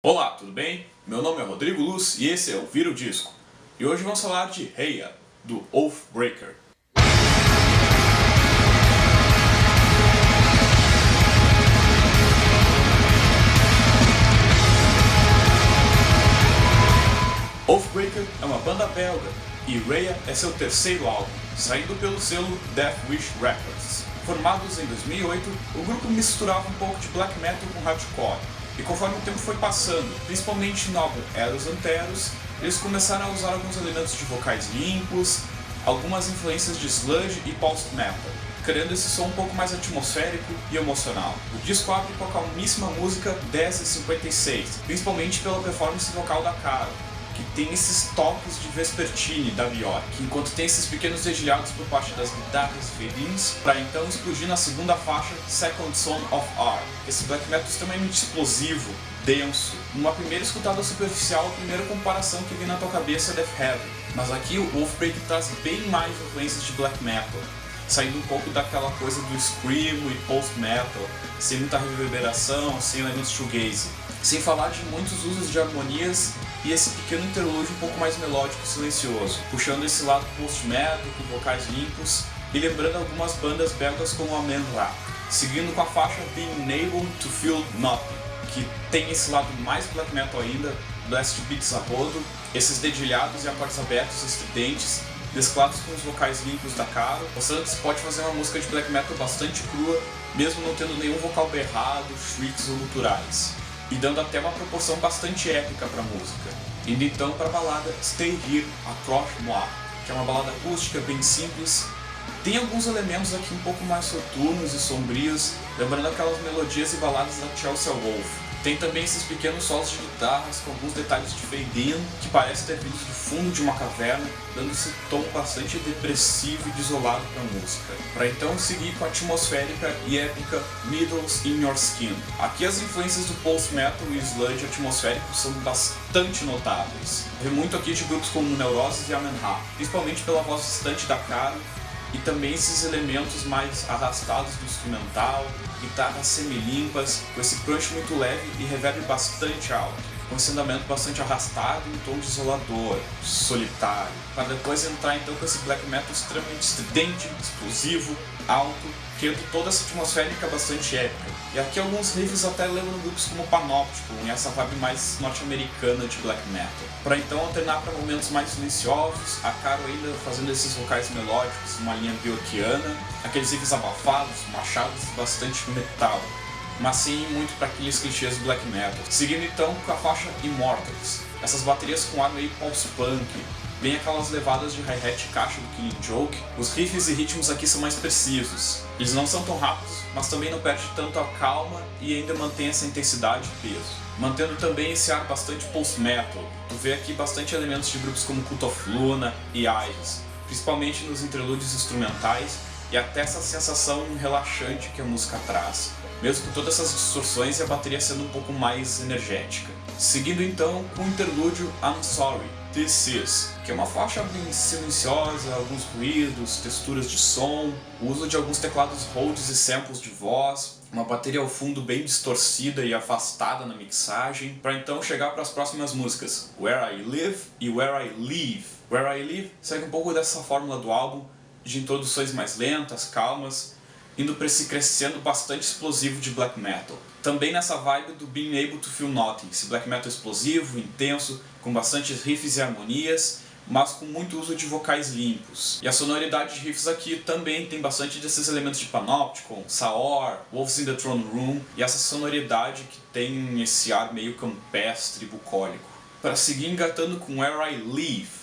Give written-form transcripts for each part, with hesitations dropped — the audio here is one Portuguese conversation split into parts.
Olá, tudo bem? Meu nome é Rodrigo Luz e esse é o Vira o Disco. E hoje vamos falar de Heya, do Oathbreaker. Oathbreaker é uma banda belga e Heya é seu terceiro álbum, saindo pelo selo Death Wish Records. Formados em 2008, o grupo misturava um pouco de black metal com hardcore, e conforme o tempo foi passando, principalmente no álbum Eros Anteros, eles começaram a usar alguns elementos de vocais limpos, algumas influências de sludge e post-metal, criando esse som um pouco mais atmosférico e emocional. O disco abre com a calmíssima música 10:56, principalmente pela performance vocal da Caro, que tem esses toques de Vespertine da Bjork, enquanto tem esses pequenos dedilhados por parte das guitarras e violins, para então explodir na segunda faixa Second Son of R, esse black metal extremamente explosivo, denso. Numa primeira escutada superficial, a primeira comparação que vem na tua cabeça é Death Heaven, mas aqui o Oathbreaker traz bem mais influências de black metal, saindo um pouco daquela coisa do screamo e post-metal, sem muita reverberação, sem elementos shoegaze. Sem falar de muitos usos de harmonias e esse pequeno interlúdio um pouco mais melódico e silencioso, puxando esse lado post-metal com vocais limpos e lembrando algumas bandas belgas como a Man Ra, seguindo com a faixa Being Able to Feel Nothing, que tem esse lado mais black metal ainda, blast beats a rodo, esses dedilhados e acordes abertos estridentes, mesclados com os vocais limpos da Caro, mostrando que se pode fazer uma música de black metal bastante crua, mesmo não tendo nenhum vocal berrado, shrieks ou guturais, e dando até uma proporção bastante épica para a música. Indo então para a balada Stay Here, Accroche Moi, que é uma balada acústica bem simples. Tem alguns elementos aqui um pouco mais soturnos e sombrios, lembrando aquelas melodias e baladas da Chelsea Wolfe. Tem também esses pequenos solos de guitarras com alguns detalhes de fade-in que parece ter vindo do fundo de uma caverna, dando esse tom bastante depressivo e desolado para a música. Para então seguir com a atmosférica e épica Needles in Your Skin. Aqui as influências do post-metal e sludge atmosférico são bastante notáveis. Vê muito aqui de grupos como Neurosis e Amen-Ra, principalmente pela voz distante da Caro, e também esses elementos mais arrastados do instrumental, guitarras semi-limpas, com esse crunch muito leve e reverb bastante alto, com esse andamento bastante arrastado e um tom desolador, solitário, para depois entrar então com esse black metal extremamente estridente, explosivo, alto, criando toda essa atmosférica bastante épica. E aqui alguns riffs até lembram grupos como Panopticon e essa vibe mais norte-americana de black metal. Para então alternar para momentos mais silenciosos, a Caro ainda fazendo esses vocais melódicos, uma linha bjorkiana, aqueles riffs abafados, machados e bastante metal, mas sim muito para aqueles clichês do black metal. Seguindo então com a faixa Immortals, essas baterias com ar meio post-punk, bem aquelas levadas de hi-hat e caixa do Killing Joke. Os riffs e ritmos aqui são mais precisos, eles não são tão rápidos, mas também não perde tanto a calma e ainda mantém essa intensidade e peso, mantendo também esse ar bastante post-metal. Tu vê aqui bastante elementos de grupos como Cult of Luna e Iris, principalmente nos interlúdios instrumentais, e até essa sensação relaxante que a música traz, mesmo com todas essas distorções e a bateria sendo um pouco mais energética. Seguindo então com o interlúdio I'm Sorry, This Is, que é uma faixa bem silenciosa, alguns ruídos, texturas de som, o uso de alguns teclados Rhodes e samples de voz, uma bateria ao fundo bem distorcida e afastada na mixagem, para então chegar para as próximas músicas, Where I Live e Where I Leave. Where I Live segue um pouco dessa fórmula do álbum, de introduções mais lentas, calmas, indo para esse crescendo bastante explosivo de black metal. Também nessa vibe do Being Able to Feel Nothing, esse black metal explosivo, intenso, com bastantes riffs e harmonias, mas com muito uso de vocais limpos. E a sonoridade de riffs aqui também tem bastante desses elementos de Panopticon, Saor, Wolves in the Throne Room, e essa sonoridade que tem esse ar meio campestre e bucólico. Para seguir engatando com Where I Live,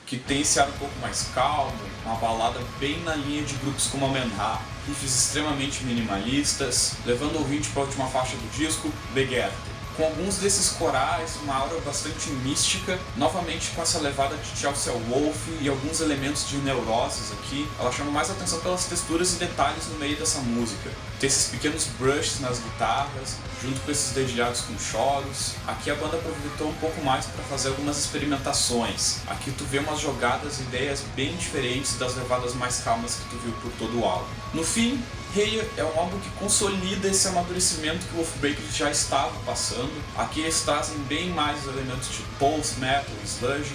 que tem esse ar um pouco mais calmo, uma balada bem na linha de grupos como a Man-Ra, riffs extremamente minimalistas, levando o ouvinte para a última faixa do disco, Begeerte, com alguns desses corais, uma aura bastante mística, novamente com essa levada de Chelsea Wolfe e alguns elementos de Neurosis aqui. Ela chama mais atenção pelas texturas e detalhes no meio dessa música. Tem esses pequenos brushes nas guitarras, junto com esses dedilhados com choros. Aqui a banda aproveitou um pouco mais para fazer algumas experimentações. Aqui tu vê umas jogadas e ideias bem diferentes das levadas mais calmas que tu viu por todo o álbum. No fim, Raya é um álbum que consolida esse amadurecimento que o Oathbreaker já estava passando. Aqui eles trazem bem mais elementos de post-metal, sludge,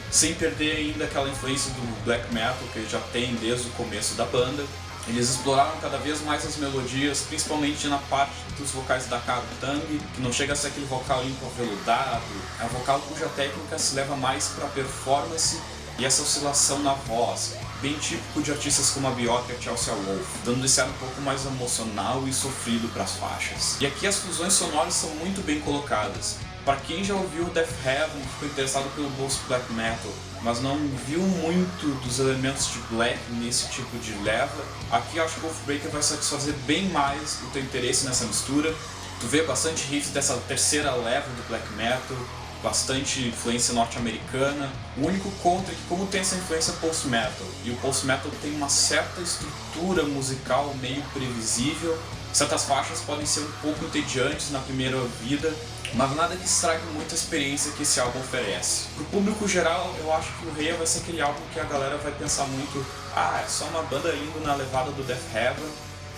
sem perder ainda aquela influência do black metal que eles já têm desde o começo da banda. Eles exploraram cada vez mais as melodias, principalmente na parte dos vocais da Karo Tang, que não chega a ser aquele vocal limpo aveludado, é um vocal cuja técnica se leva mais para a performance e essa oscilação na voz, bem típico de artistas como a Björk e a Chelsea Wolfe, dando esse ar um pouco mais emocional e sofrido para as faixas. E aqui as fusões sonoras são muito bem colocadas. Para quem já ouviu Death Heaven, ficou interessado pelo post-black metal, mas não viu muito dos elementos de black nesse tipo de leva, aqui eu acho que o Oathbreaker vai satisfazer bem mais o teu interesse nessa mistura. Tu vê bastante riffs dessa terceira leva do black metal, bastante influência norte-americana. O único contra é que, como tem essa influência post-metal, e o post-metal tem uma certa estrutura musical meio previsível, certas faixas podem ser um pouco entediantes na primeira ouvida, mas nada que estrague muito a experiência que esse álbum oferece. Pro público geral, eu acho que o Raya vai ser aquele álbum que a galera vai pensar muito é só uma banda indo na levada do Death Heaven,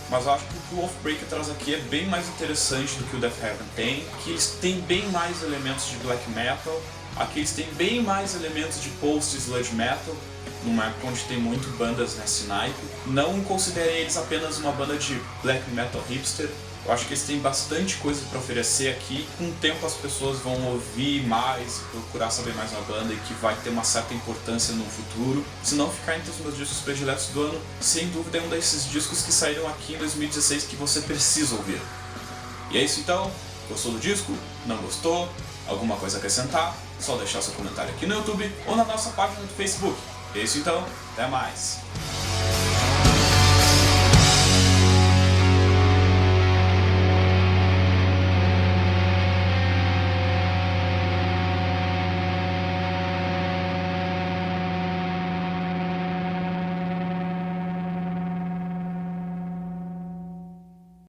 mas eu acho que o que o Oathbreaker traz aqui é bem mais interessante do que o Death Heaven tem, que eles têm bem mais elementos de black metal, aqui eles têm bem mais elementos de post sludge metal, numa época onde tem muito bandas nesse naipe. Não considerei eles apenas uma banda de black metal hipster, eu acho que eles têm bastante coisa para oferecer aqui. Com o tempo as pessoas vão ouvir mais, procurar saber mais na banda e que vai ter uma certa importância no futuro. Se não ficar entre os meus discos prediletos do ano, sem dúvida é um desses discos que saíram aqui em 2016 que você precisa ouvir. E é isso então, gostou do disco? Não gostou? Alguma coisa a acrescentar? Só deixar seu comentário aqui no YouTube ou na nossa página do Facebook. É isso então, até mais!